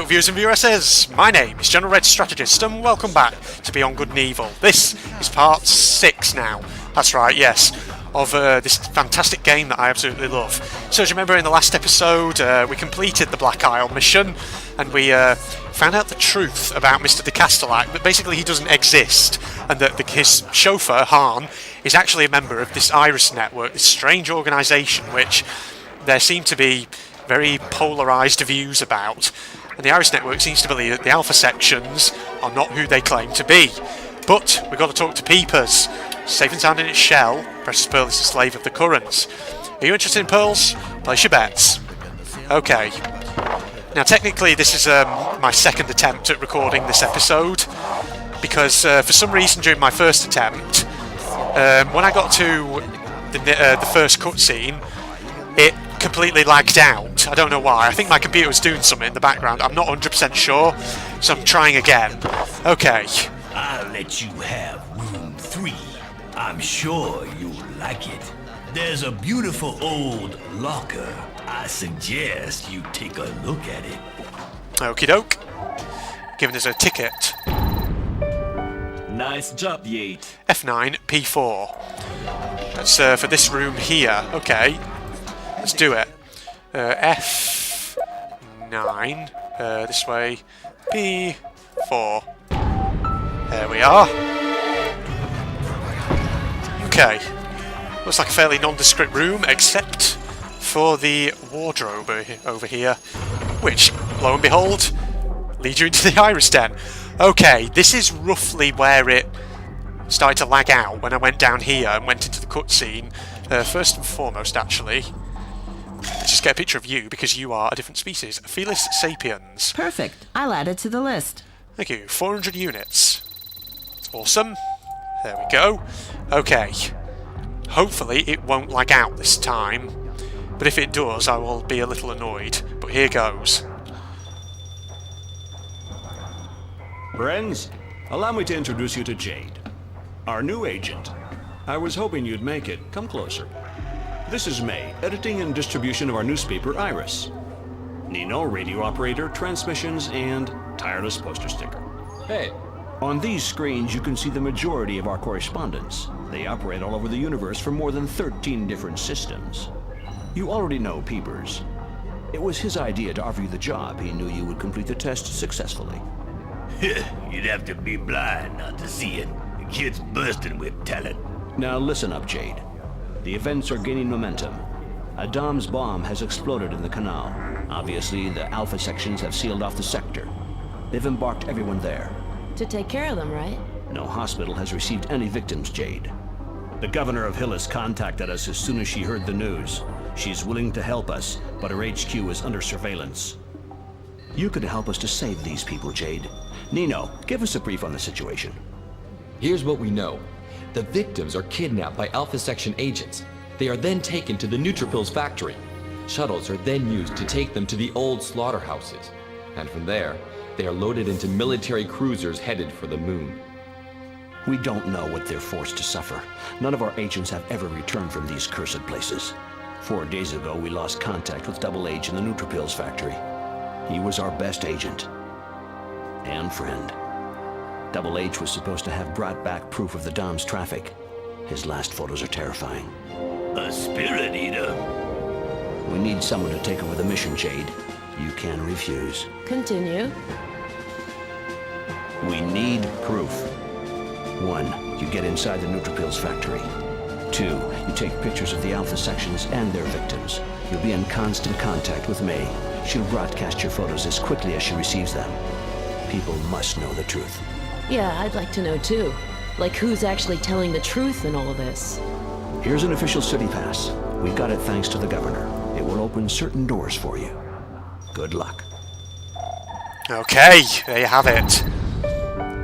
viewers and viewesses, my name is General Red Strategist and welcome back to Beyond Good and Evil. This is part 6 now, that's right, yes, of this fantastic game that I absolutely love. So as you remember in the last episode, we completed the Black Isle mission and we found out the truth about Mr. de Castellac, that basically he doesn't exist and that his chauffeur, Han, is actually a member of this Iris network, this strange organisation which there seem to be very polarised views about, and the Iris network seems to believe that the Alpha sections are not who they claim to be. But we've got to talk to Peepers. Safe and sound in its shell, Precious Pearl is the slave of the currents. Are you interested in pearls? Place your bets. Okay. Now technically this is my second attempt at recording this episode, because for some reason during my first attempt, when I got to the first cutscene, it completely lagged out. I don't know why. I think my computer was doing something in the background. I'm not 100% sure, so I'm trying again. Okay. I'll let you have room 3. I'm sure you'll like it. There's a beautiful old locker. I suggest you take a look at it. Okie doke. Giving us a ticket. Nice job, Yate. F9, P4. That's for this room here. Okay. Let's do it. F9, this way, P4. There we are. Okay. Looks like a fairly nondescript room, except for the wardrobe over here, which, lo and behold, leads you into the Iris Den. Okay, this is roughly where it started to lag out when I went down here and went into the cutscene. First and foremost, actually, let's just get a picture of you, because you are a different species. Felis sapiens. Perfect. I'll add it to the list. Thank you. 400 units. Awesome. There we go. Okay. Hopefully it won't lag out this time. But if it does, I will be a little annoyed. But here goes. Friends, allow me to introduce you to Jade, our new agent. I was hoping you'd make it. Come closer. This is May, editing and distribution of our newspaper, Iris. Nino, radio operator, transmissions, and tireless poster sticker. Hey. On these screens, you can see the majority of our correspondents. They operate all over the universe for more than 13 different systems. You already know Peepers. It was his idea to offer you the job. He knew you would complete the test successfully. You'd have to be blind not to see it. The kid's bursting with talent. Now listen up, Jade. The events are gaining momentum. Adam's bomb has exploded in the canal. Obviously, the Alpha sections have sealed off the sector. They've embarked everyone there. To take care of them, right? No hospital has received any victims, Jade. The governor of Hillis contacted us as soon as she heard the news. She's willing to help us, but her HQ is under surveillance. You could help us to save these people, Jade. Nino, give us a brief on the situation. Here's what we know. The victims are kidnapped by Alpha Section agents. They are then taken to the Neutrophils factory. Shuttles are then used to take them to the old slaughterhouses. And from there, they are loaded into military cruisers headed for the moon. We don't know what they're forced to suffer. None of our agents have ever returned from these cursed places. 4 days ago, we lost contact with Double H in the Neutrophils factory. He was our best agent and friend. Double H was supposed to have brought back proof of the Dom's traffic. His last photos are terrifying. A spirit eater. We need someone to take over the mission, Jade. You can refuse. Continue. We need proof. 1, you get inside the Neutrophils factory. 2, you take pictures of the Alpha sections and their victims. You'll be in constant contact with May. She'll broadcast your photos as quickly as she receives them. People must know the truth. Yeah, I'd like to know too. Like who's actually telling the truth in all of this? Here's an official city pass. We got it thanks to the governor. It will open certain doors for you. Good luck. Okay, there you have it.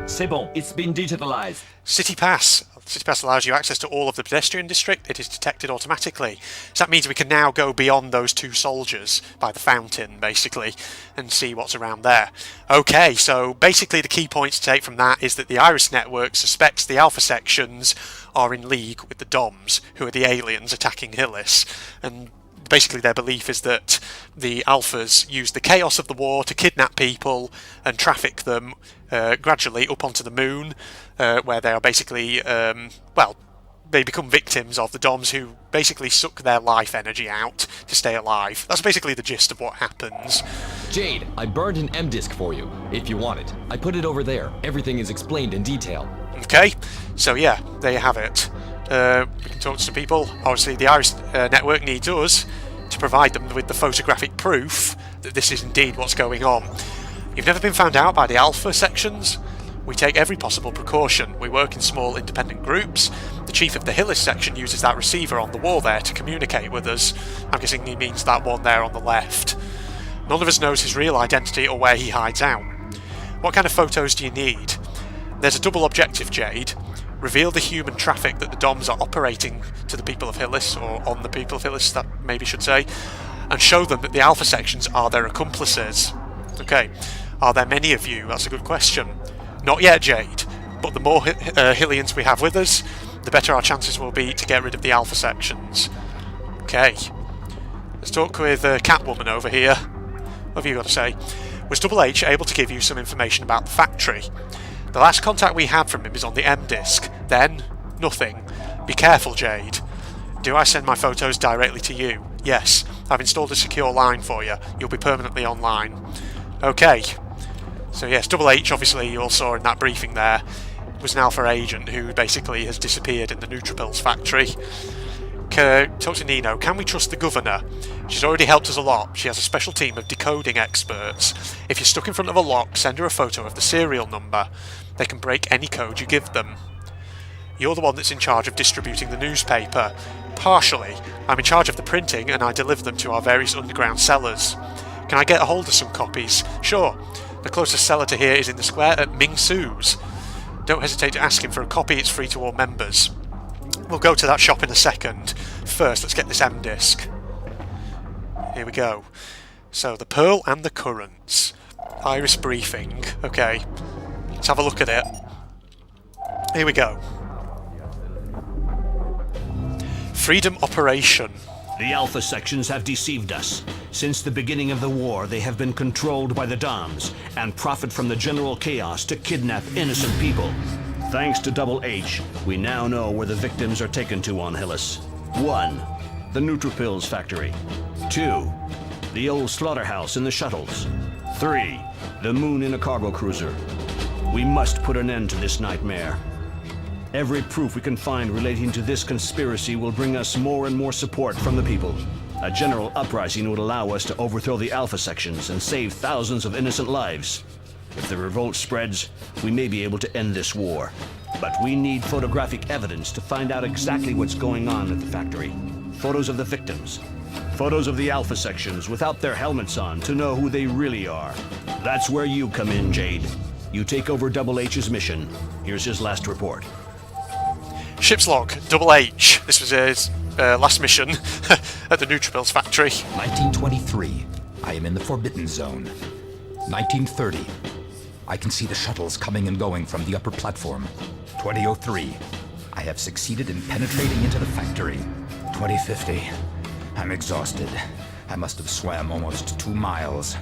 C'est bon, it's been digitalized. City Pass. City Pass allows you access to all of the pedestrian district. It is detected automatically. So that means we can now go beyond those 2 soldiers by the fountain, basically, and see what's around there. Okay, so basically the key points to take from that is that the Iris network suspects the Alpha sections are in league with the Doms, who are the aliens attacking Hillis. And basically their belief is that the Alphas use the chaos of the war to kidnap people and traffic them gradually up onto the moon, where they are basically, well, they become victims of the Doms, who basically suck their life energy out to stay alive. That's basically the gist of what happens. Jade, I burned an M disk for you, if you want it. I put it over there. Everything is explained in detail. Okay, so yeah, there you have it. We can talk to some people. Obviously, the Iris network needs us to provide them with the photographic proof that this is indeed what's going on. You've never been found out by the Alpha sections? We take every possible precaution. We work in small independent groups. The chief of the Hillis section uses that receiver on the wall there to communicate with us. I'm guessing he means that one there on the left. None of us knows his real identity or where he hides out. What kind of photos do you need? There's a double objective, Jade. Reveal the human traffic that the Doms are operating to the people of Hillis, or on the people of Hillis, that maybe should say, and show them that the Alpha sections are their accomplices. Okay, are there many of you? That's a good question. Not yet, Jade, but the more Hillians we have with us, the better our chances will be to get rid of the Alpha sections. Okay, let's talk with Catwoman over here. What have you got to say? Was Double H able to give you some information about the factory? The last contact we had from him is on the M disk. Then, nothing. Be careful, Jade. Do I send my photos directly to you? Yes, I've installed a secure line for you. You'll be permanently online. Okay. So yes, Double H, obviously, you all saw in that briefing there, was an Alpha agent who basically has disappeared in the Neutrophils factory. Talk to Nino. Can we trust the governor? She's already helped us a lot. She has a special team of decoding experts. If you're stuck in front of a lock, send her a photo of the serial number. They can break any code you give them. You're the one that's in charge of distributing the newspaper. Partially. I'm in charge of the printing, and I deliver them to our various underground cellars. Can I get a hold of some copies? Sure. The closest cellar to here is in the square at Ming Su's. Don't hesitate to ask him for a copy. It's free to all members. We'll go to that shop in a second. First, let's get this M disk. Here we go. So, the Pearl and the Currents. Iris briefing. Okay. Let's have a look at it. Here we go. Freedom Operation. The Alpha sections have deceived us. Since the beginning of the war, they have been controlled by the Doms and profit from the general chaos to kidnap innocent people. Thanks to Double H, we now know where the victims are taken to on Hillis. 1. The Neutrophils factory. 2. The old slaughterhouse in the shuttles. 3. The moon in a cargo cruiser. We must put an end to this nightmare. Every proof we can find relating to this conspiracy will bring us more and more support from the people. A general uprising would allow us to overthrow the Alpha sections and save thousands of innocent lives. If the revolt spreads, we may be able to end this war. But we need photographic evidence to find out exactly what's going on at the factory. Photos of the victims. Photos of the Alpha sections without their helmets on to know who they really are. That's where you come in, Jade. You take over Double H's mission. Here's his last report. Ship's log, Double H. This was his last mission at the Neutrophils factory. 1923. I am in the Forbidden Zone. 1930. I can see the shuttles coming and going from the upper platform. 2003. I have succeeded in penetrating into the factory. 2050. I'm exhausted. I must have swam almost 2 miles.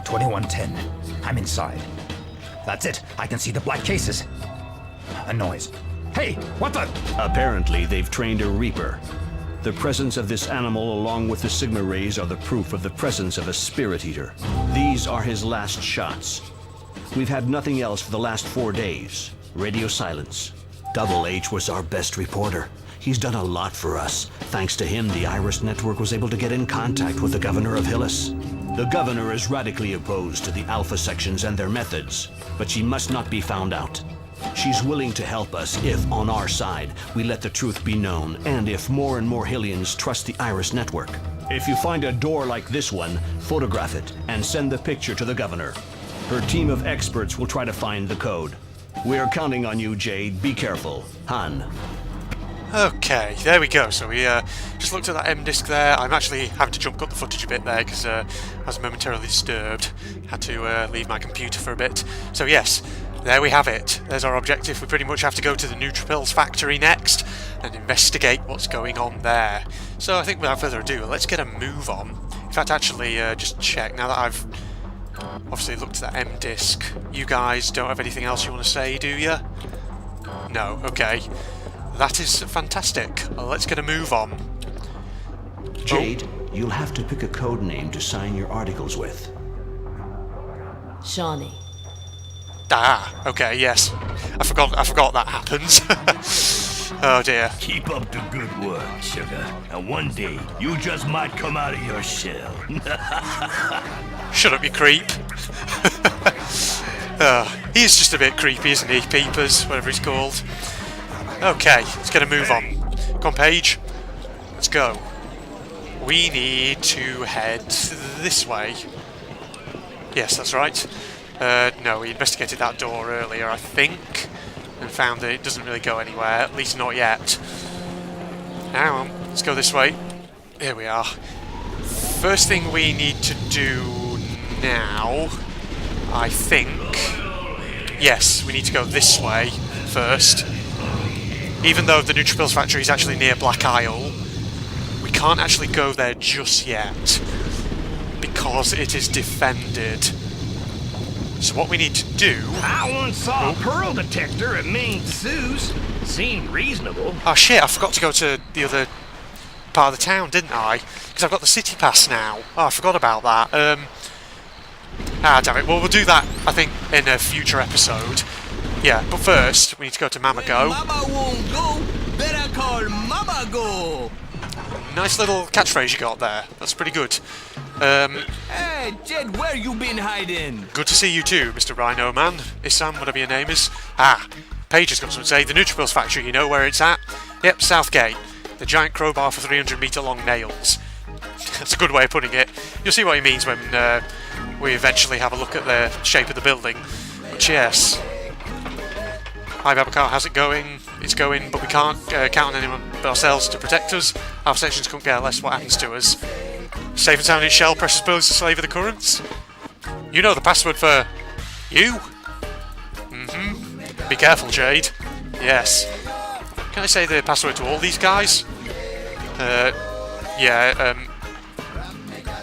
2110. I'm inside. That's it. I can see the black cases. A noise. Hey, what the? Apparently, they've trained a Reaper. The presence of this animal along with the Sigma rays are the proof of the presence of a Spirit Eater. These are his last shots. We've had nothing else for the last 4 days. Radio silence. Double H was our best reporter. He's done a lot for us. Thanks to him, the Iris Network was able to get in contact with the governor of Hillis. The governor is radically opposed to the Alpha sections and their methods, but she must not be found out. She's willing to help us if, on our side, we let the truth be known, and if more and more Hillians trust the Iris Network. If you find a door like this one, photograph it and send the picture to the governor. Her team of experts will try to find the code. We're counting on you, Jade. Be careful. Han. Okay, there we go. So we just looked at that M disk there. I'm actually having to jump cut the footage a bit there because I was momentarily disturbed. Had to leave my computer for a bit. So yes, there we have it. There's our objective. We pretty much have to go to the Neutrophils factory next and investigate what's going on there. So I think without further ado, let's get a move on. In fact, actually, just check, now that I've obviously looked at that M disc, you guys don't have anything else you want to say, do you? No, okay. That is fantastic. Let's get a move on. Jade, you'll have to pick a code name to sign your articles with. Shawnee. Ah, okay, yes. I forgot that happens. Oh dear. Keep up the good work, sugar. And one day, you just might come out of your shell. Shut up, you creep. He is just a bit creepy, isn't he? Peepers, whatever he's called. Okay, let's get a move on. Come on, Paige. Let's go. We need to head this way. Yes, that's right. No, we investigated that door earlier, I think, and found that it doesn't really go anywhere, at least not yet. Now, let's go this way. Here we are. First thing we need to do now, I think... Yes, we need to go this way first. Even though the Neutrophils factory is actually near Black Isle, we can't actually go there just yet, because it is defended. So what we need to do... I once saw a pearl detector at Ming Su's. Seemed reasonable. Oh shit, I forgot to go to the other part of the town, didn't I? Because I've got the city pass now. Oh, I forgot about that. Damn it. Well, we'll do that, I think, in a future episode. Yeah, but first, we need to go to Mamago. Mama won't go, better call Mama go. Nice little catchphrase you got there. That's pretty good. Hey, Jed, where you been hiding? Good to see you too, Mr. Rhino Man. Isam, whatever your name is. Paige has got something to say. The Neutrophils factory, you know where it's at? Yep, Southgate. The giant crowbar for 300-metre long nails. That's a good way of putting it. You'll see what he means when we eventually have a look at the shape of the building. But yes. Hi Babacar, how's it going? It's going, but we can't count on anyone but ourselves to protect us. Our sections couldn't care less what happens to us. Safe and sound in shell, precious pearls to slave of the currents. You know the password for... you? Be careful, Jade. Yes. Can I say the password to all these guys?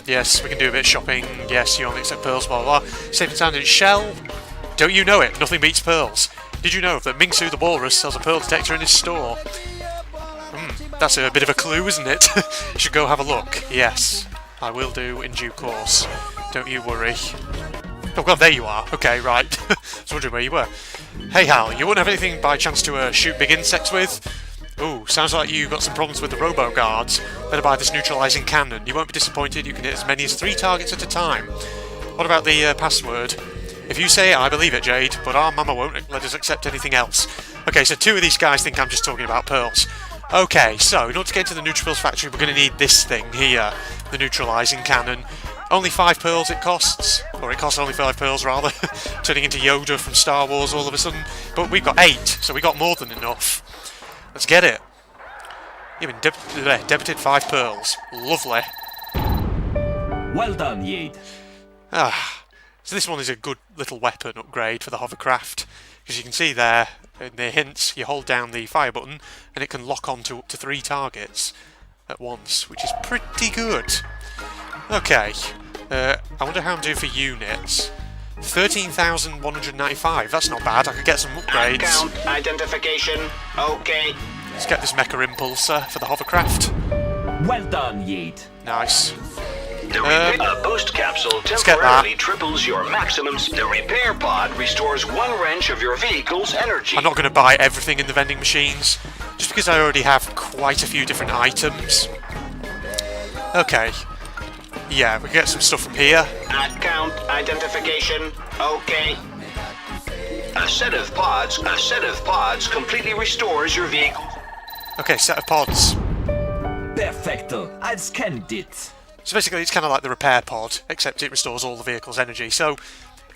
Yes, we can do a bit of shopping. Yes, you only accept pearls, blah blah blah. Safe and sound in shell. Don't you know it? Nothing beats pearls. Did you know that Mingsu the Walrus sells a pearl detector in his store? That's a bit of a clue, isn't it? You should go have a look. Yes, I will do in due course. Don't you worry. Oh god, there you are. Okay, right. I was wondering where you were. Hey Hal, you wouldn't have anything by chance to shoot big insects with? Ooh, sounds like you got some problems with the robo-guards. Better buy this neutralising cannon. You won't be disappointed, you can hit as many as 3 targets at a time. What about the password? If you say it, I believe it, Jade, but our mama won't let us accept anything else. Okay, so 2 of these guys think I'm just talking about pearls. Okay, so in order to get into the Neutrophils factory, we're going to need this thing here, the neutralising cannon. Only 5 pearls it costs, or it costs only 5 pearls rather, turning into Yoda from Star Wars all of a sudden. But we've got 8, so we got more than enough. Let's get it. You've been debited 5 pearls. Lovely. Well done, Yade. So this one is a good little weapon upgrade for the hovercraft. Because you can see there, in the hints, you hold down the fire button and it can lock on to up to 3 targets at once, which is pretty good. Okay, I wonder how I'm doing for units. 13,195, that's not bad, I could get some upgrades. Count identification, okay. Let's get this Mecha Impulsor for the hovercraft. Well done, Yade. Nice. A boost capsule temporarily triples your maximum. The repair pod restores 1 wrench of your vehicle's energy. I'm not going to buy everything in the vending machines, just because I already have quite a few different items. Okay. Yeah, we can get some stuff from here. Account identification, okay. A set of pods completely restores your vehicle. Okay, set of pods. Perfecto. I've scanned it. So basically it's kind of like the repair pod, except it restores all the vehicle's energy. So,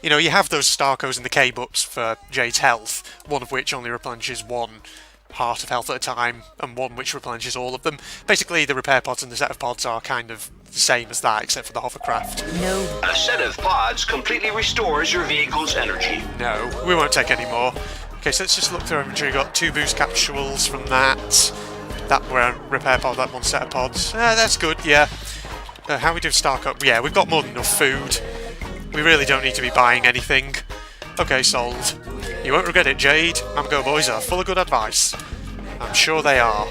you know, you have those Starcos and the K-Bups for Jade's health, one of which only replenishes 1 heart of health at a time, and 1 which replenishes all of them. Basically, the repair pods and the set of pods are kind of the same as that, except for the hovercraft. No. A set of pods completely restores your vehicle's energy. No, we won't take any more. Okay, so let's just look through our inventory. We've got 2 boost capsules from that. That repair pod, that one set of pods. That's good, yeah. How we do stock up? Yeah, we've got more than enough food. We really don't need to be buying anything. Okay, sold. You won't regret it, Jade. Go boys are full of good advice. I'm sure they are.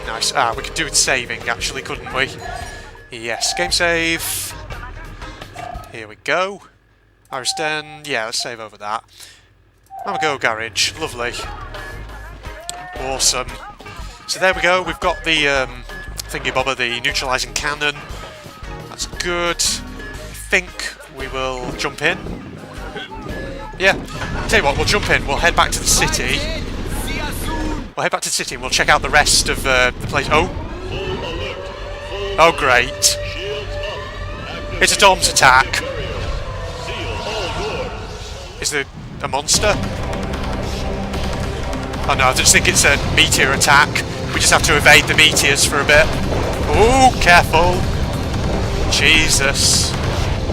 Nice. We could do with saving, actually, couldn't we? Yes, game save. Here we go. Iris Den. Yeah, let's save over that. Go garage. Lovely. Awesome. So there we go. We've got the thingy bobber, the neutralising cannon. That's good. I think we will jump in. Yeah. Tell you what, we'll jump in. We'll head back to the city. We'll head back to the city and we'll check out the rest of the place. Oh. Oh, great. It's a Dom's attack. Is there a monster? Oh no, I just think it's a meteor attack. We just have to evade the meteors for a bit. Ooh, careful. Jesus.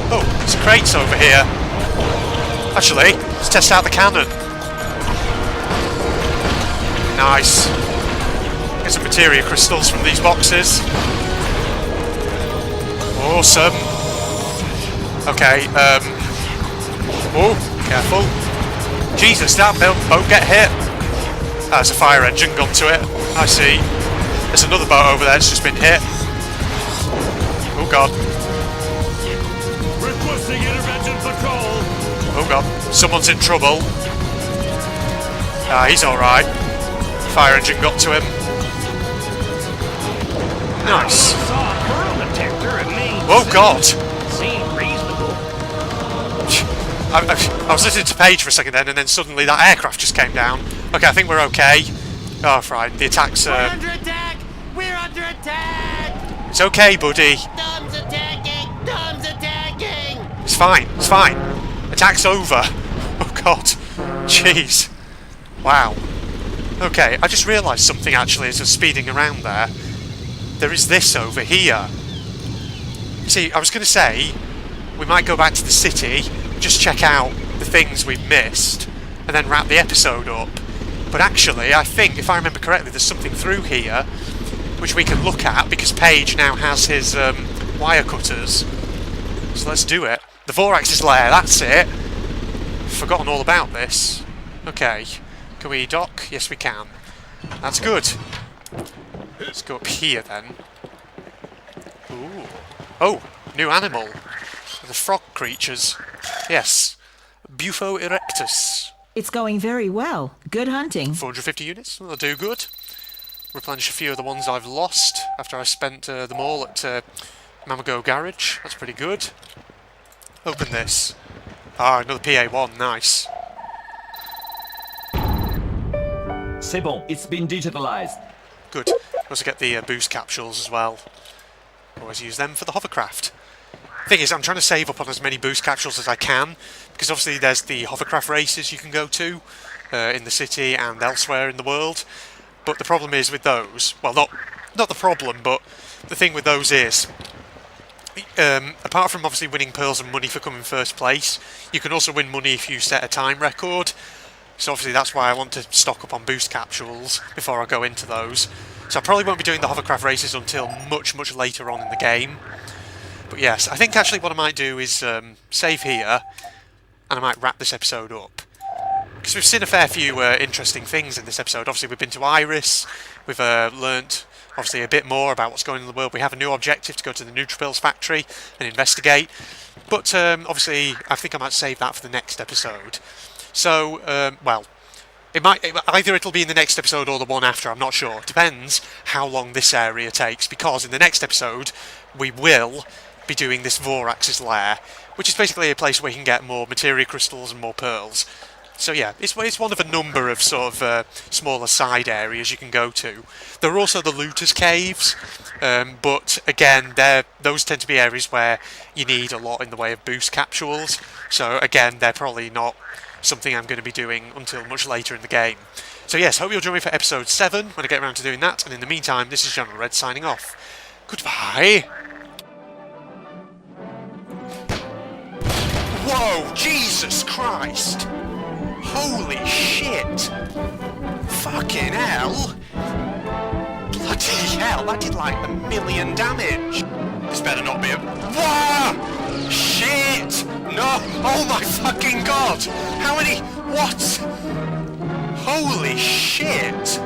Oh, there's crates over here. Actually, let's test out the cannon. Nice. Get some materia crystals from these boxes. Awesome. Okay, oh, careful. Jesus, that boat get hit. There's a fire engine gone to it. I see. There's another boat over there that's just been hit. Oh god. Requesting intervention patrol. Oh god. Someone's in trouble. He's alright. Fire engine got to him. Nice. Saw a pearl detector and named Oh god. Seemed reasonable. I was listening to Paige for a second then, and then suddenly that aircraft just came down. Okay, I think we're okay. Oh, right. The attack's... We're under attack! We're under attack! It's okay, buddy. Dom's attacking! Dom's attacking! It's fine. It's fine. Attack's over. Oh, God. Jeez. Wow. Okay, I just realised something, actually, as I was speeding around there. There is this over here. See, I was going to say, we might go back to the city, just check out the things we've missed, and then wrap the episode up. But actually, I think, if I remember correctly, there's something through here which we can look at, because Paige now has his wire cutters. So let's do it. The Vorax's lair, that's it. Forgotten all about this. Okay. Can we dock? Yes, we can. That's good. Let's go up here, then. Ooh. Oh, new animal. The frog creatures. Yes. Bufo erectus. It's going very well. Good hunting. 450 units. That'll do good. Replenish a few of the ones I've lost after I spent them all at Mamago Garage. That's pretty good. Open this. Ah, another PA1. Nice. C'est bon, it's been digitalized. Good. Also get the boost capsules as well. Always use them for the hovercraft. Thing is, I'm trying to save up on as many boost capsules as I can, because obviously there's the hovercraft races you can go to in the city and elsewhere in the world. But the problem is with those, well, not the problem, but the thing with those is, apart from obviously winning pearls and money for coming first place, you can also win money if you set a time record. So obviously that's why I want to stock up on boost capsules before I go into those. So I probably won't be doing the hovercraft races until much, much later on in the game. But yes, I think actually what I might do is save here, and I might wrap this episode up. Because we've seen a fair few interesting things in this episode. Obviously we've been to Iris, we've learnt obviously a bit more about what's going on in the world. We have a new objective to go to the Neutrophils factory and investigate. But obviously I think I might save that for the next episode. So, well, either it'll be in the next episode or the one after, I'm not sure. Depends how long this area takes, because in the next episode we will be doing this Vorax's lair, which is basically a place where you can get more materia crystals and more pearls. So yeah, it's one of a number of sort of smaller side areas you can go to. There are also the Looters Caves, but again, those tend to be areas where you need a lot in the way of boost capsules. So again, they're probably not something I'm going to be doing until much later in the game. So yes, hope you'll join me for episode 7 when I get around to doing that. And in the meantime, this is General Red signing off. Goodbye. Whoa, Jesus Christ! Holy shit! Fucking hell! Wow, that did like 1 million damage. This better not be a... Whoa! Shit! No! Oh my fucking god! How many... What? Holy shit!